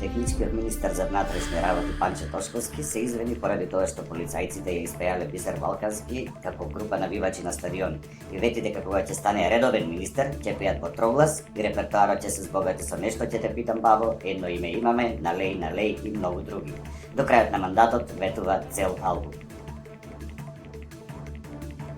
Техничкиот министер за внатрешни работи Панче Тошковски се извини поради тоа што полицајците ја испеале Бисер Балкански како група навивачи на стадион и вети дека кога ќе стане редовен министер ќе пеат во троглас и репертоарот ќе се збогати со нешто ќе те питам бабо, едно име имаме, налеј и многу други. До крајот на мандатот ветува цел албум.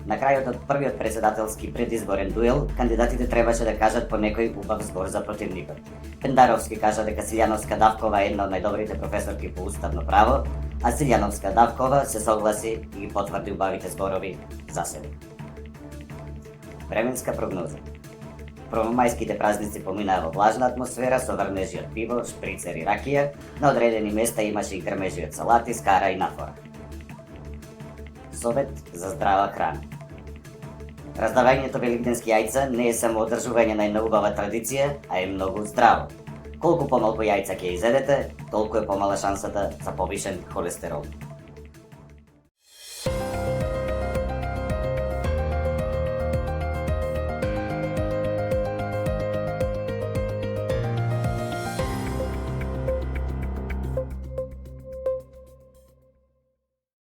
На крајот од првиот председателски предизборен дуел, кандидатите требаше да кажат по некој убав збор за противникот. Пендаровски кажа дека Силјановска-Давкова е една од најдобрите професорки по уставно право, а Силјановска-Давкова се согласи и ги потврди убавите зборови за себе. Временска прогноза. Првомајските празници поминаа во влажна атмосфера со врнежи од пиво, шприцер и ракија, на одредени места имаше и грмежи од салати, скара и нафора. Совет за здрава храна. Раздавањето великденски јајца не е само одржување на една убава традиција, а е многу здраво. Колку помалку јајца ќе изедете, толку е помала шансата за повишен холестерол.